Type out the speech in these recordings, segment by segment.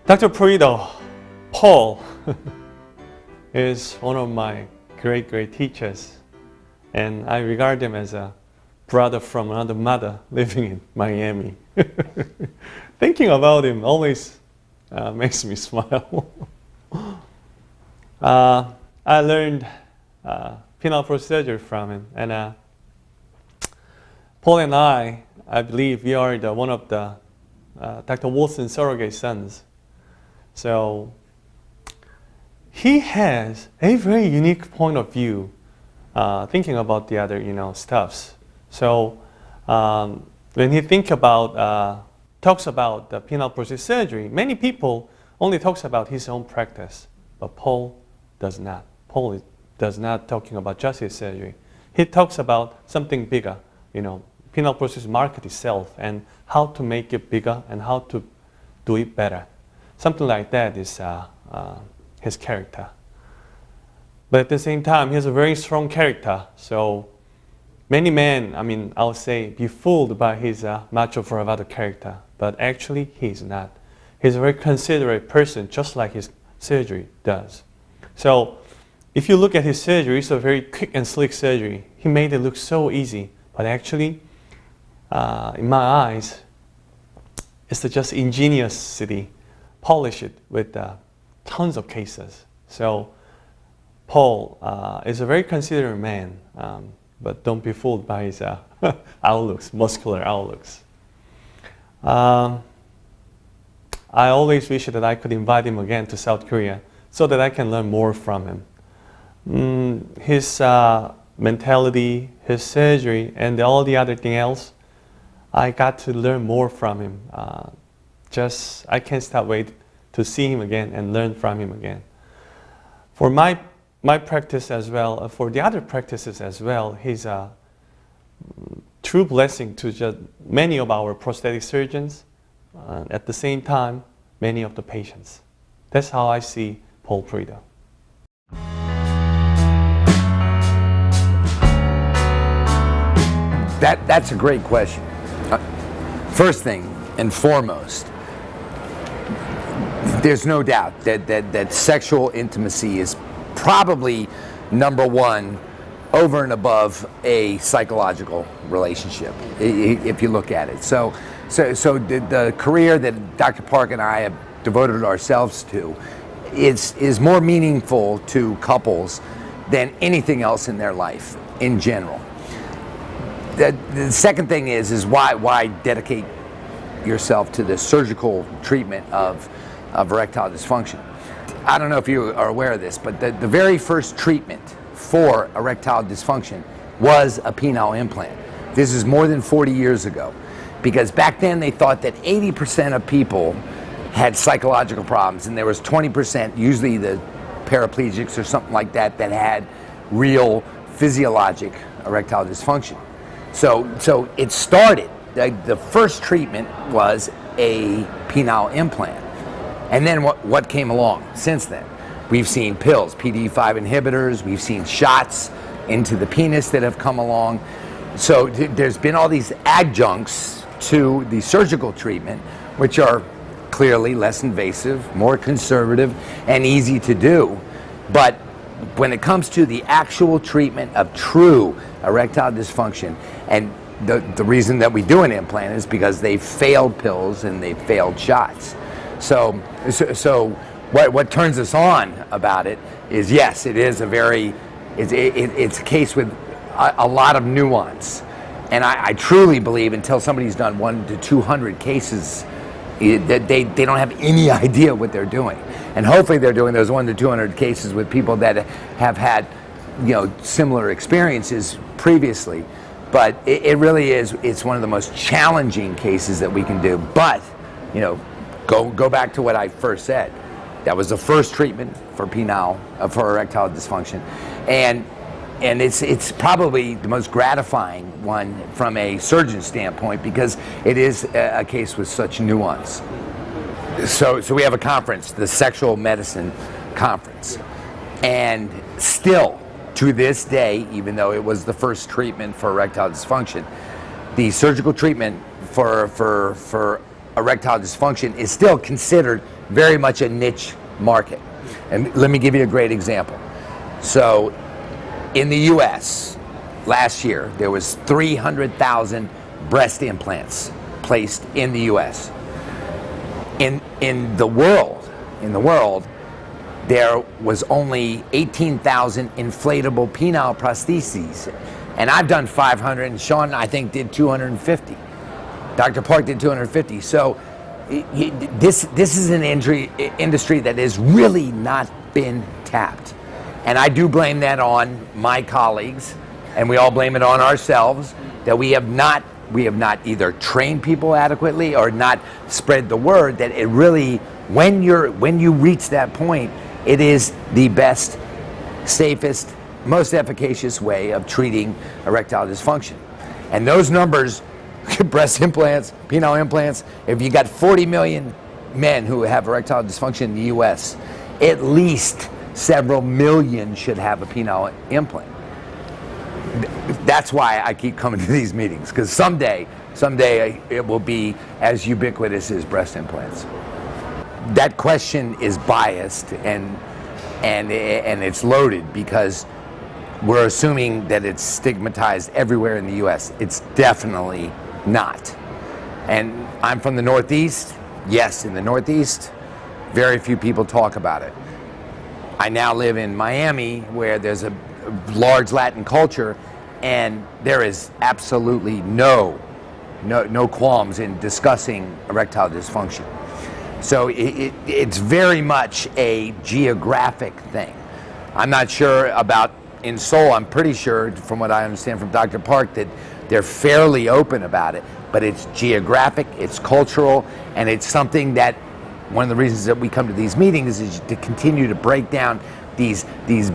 Dr. Perito, Paul, is one of my great teachers, and I regard him as a brother from another mother living in Miami. Thinking about him always makes me smile. I learned penile procedure from him, and Paul and I believe we are one of the Dr. Wilson's surrogate sons. So he has a very unique point of view, thinking about the other, stuffs. So when he talks about the penile procedure surgery, many people only talks about his own practice, but Paul does not. Paul does not talking about just his surgery. He talks about something bigger, penile procedure market itself and how to make it bigger and how to do it better. Something like that is his character. But at the same time, he has a very strong character. So many men, I would say, be fooled by his macho bravado character. But actually, he's not. He's a very considerate person, just like his surgery does. So if you look at his surgery, it's a very quick and slick surgery. He made it look so easy. But actually, in my eyes, it's just ingeniously polish it with tons of cases. So Paul is a very considerate man, but don't be fooled by his outlooks, muscular outlooks. I always wish that I could invite him again to South Korea so that I can learn more from him. His mentality, his surgery, and all the other thing else, I got to learn more from him. I can't stop wait to see him again and learn from him again. For my practice as well, for the other practices as well, he's a true blessing to just many of our prosthetic surgeons, at the same time, many of the patients. That's how I see Paul Perito. That's a great question. First thing and foremost, there's no doubt that sexual intimacy is probably number one over and above a psychological relationship, if you look at it. So the career that Dr. Park and I have devoted ourselves to is more meaningful to couples than anything else in their life in general. The second thing is why dedicate yourself to the surgical treatment of erectile dysfunction. I don't know if you are aware of this, but the very first treatment for erectile dysfunction was a penile implant. This is more than 40 years ago, because back then they thought that 80% of people had psychological problems, and there was 20%, usually the paraplegics or something like that, that had real physiologic erectile dysfunction. So it started, the first treatment was a penile implant. And then what came along since then? We've seen pills, PDE5 inhibitors, we've seen shots into the penis that have come along. So there's been all these adjuncts to the surgical treatment, which are clearly less invasive, more conservative, and easy to do. But when it comes to the actual treatment of true erectile dysfunction, and the reason that we do an implant is because they failed pills and they failed shots. So what turns us on about it is, yes, it is it's a case with a lot of nuance. And I truly believe until somebody's done 100 to 200 cases, that they don't have any idea what they're doing. And hopefully they're doing those 100 to 200 cases with people that have had, similar experiences previously. But it really is, it's one of the most challenging cases that we can do. But, go back to what I first said. That was the first treatment for for erectile dysfunction. And it's probably the most gratifying one from a surgeon standpoint, because it is a case with such nuance. So we have a conference, the Sexual Medicine Conference. And still, to this day, even though it was the first treatment for erectile dysfunction, the surgical treatment for erectile dysfunction is still considered very much a niche market. And let me give you a great example. So in the US last year, there was 300,000 breast implants placed in the US. In the world, there was only 18,000 inflatable penile prostheses. And I've done 500, and Sean, I think, did 250. Dr. Park did 250. So this is an industry that has really not been tapped. And I do blame that on my colleagues, and we all blame it on ourselves, that we have not either trained people adequately or not spread the word that it really, when you reach that point, it is the best, safest, most efficacious way of treating erectile dysfunction. And those numbers, breast implants, penile implants, if you got 40 million men who have erectile dysfunction in the US, at least several million should have a penile implant. That's why I keep coming to these meetings, because someday it will be as ubiquitous as breast implants. That question is biased and it's loaded because we're assuming that it's stigmatized everywhere in the US. It's definitely not. And I'm from the Northeast. Yes, in the Northeast, very few people talk about it. I now live in Miami, where there's a large Latin culture, and there is absolutely no qualms in discussing erectile dysfunction. So it's very much a geographic thing. I'm not sure about in Seoul. I'm pretty sure, from what I understand from Dr. Park, that they're fairly open about it, but it's geographic, it's cultural, and it's something that one of the reasons that we come to these meetings is to continue to break down these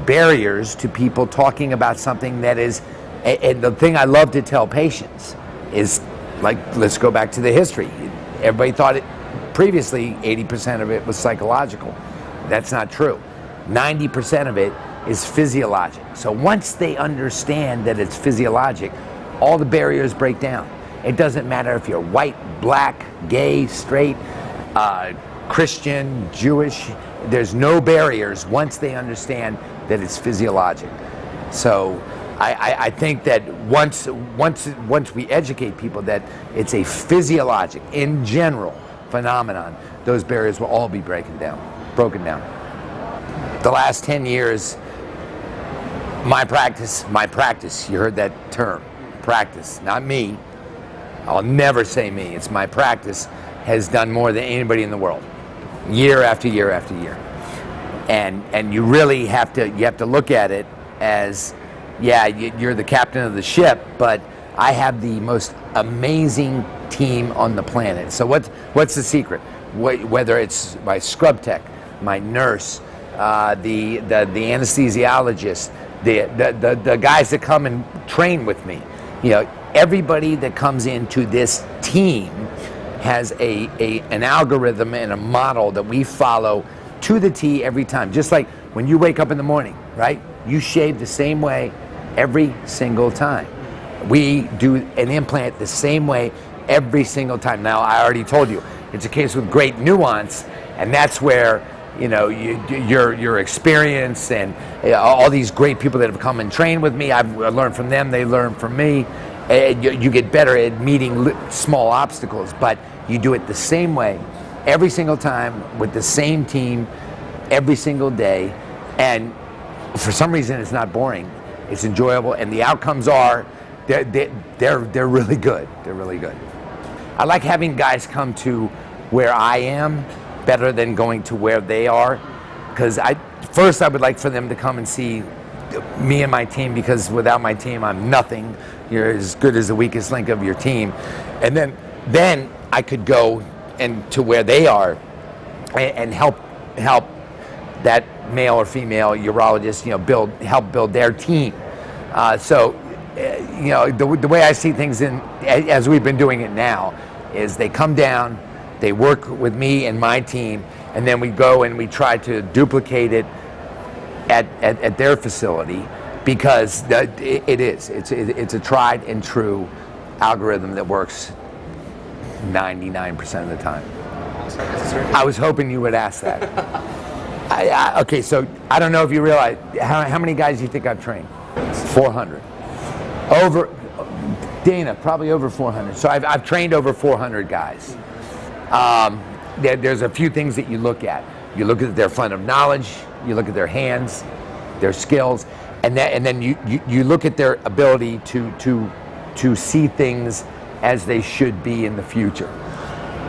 barriers to people talking about something that is, and the thing I love to tell patients is, like, let's go back to the history. Everybody thought it previously 80% of it was psychological. That's not true. 90% of it is physiologic. So once they understand that it's physiologic, all the barriers break down. It doesn't matter if you're white, black, gay, straight, Christian, Jewish. There's no barriers once they understand that it's physiologic. So I think that once we educate people that it's a physiologic, in general, phenomenon, those barriers will all be broken down. The last 10 years, my practice, you heard that term, practice, not me. I'll never say me, it's my practice, has done more than anybody in the world, year after year after year. And you really have to look at it as, yeah, you're the captain of the ship, but I have the most amazing team on the planet. So what's the secret? Whether it's my scrub tech, my nurse, the anesthesiologist, the guys that come and train with me, everybody that comes into this team has an algorithm and a model that we follow to the T every time. Just like when you wake up in the morning, right? You shave the same way every single time. We do an implant the same way every single time. Now, I already told you, it's a case with great nuance, and that's where your experience and all these great people that have come and trained with me, I've learned from them, they learn from me. You get better at meeting small obstacles, but you do it the same way every single time with the same team every single day, and for some reason it's not boring. It's enjoyable, and the outcomes are they're really good. They're really good. I like having guys come to where I am better than going to where they are, because I would like for them to come and see me and my team, because without my team I'm nothing. You're as good as the weakest link of your team. And then I could go and to where they are and help that male or female urologist help build their team. The way I see things as we've been doing it now is they come down, they work with me and my team, and then we go and we try to duplicate it at their facility, because it's a tried and true algorithm that works 99% of the time. I was hoping you would ask that. Okay, so I don't know if you realize, how many guys do you think I've trained? 400. Over, Dana, probably over 400. So I've trained over 400 guys. There's a few things that you look at. You look at their fund of knowledge, you look at their hands, their skills, and then you look at their ability to see things as they should be in the future.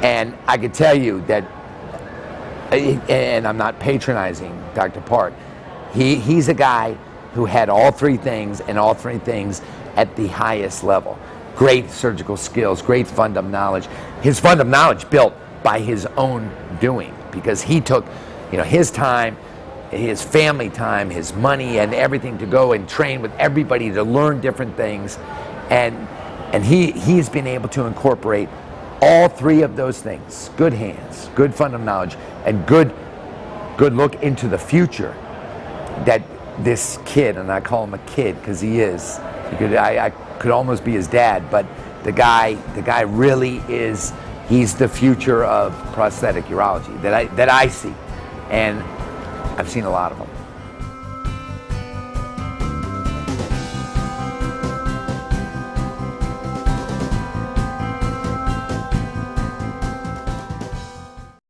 And I could tell you that, and I'm not patronizing Dr. Part, he's a guy who had all three things, and all three things at the highest level. Great surgical skills, great fund of knowledge. His fund of knowledge built by his own doing, because he took, his time, his family time, his money, and everything to go and train with everybody to learn different things, and he's been able to incorporate all three of those things: good hands, good fund of knowledge, and good look into the future. That this kid, and I call him a kid because he is. I could almost be his dad, but the guy really is. He's the future of prosthetic urology that I see, and I've seen a lot of them.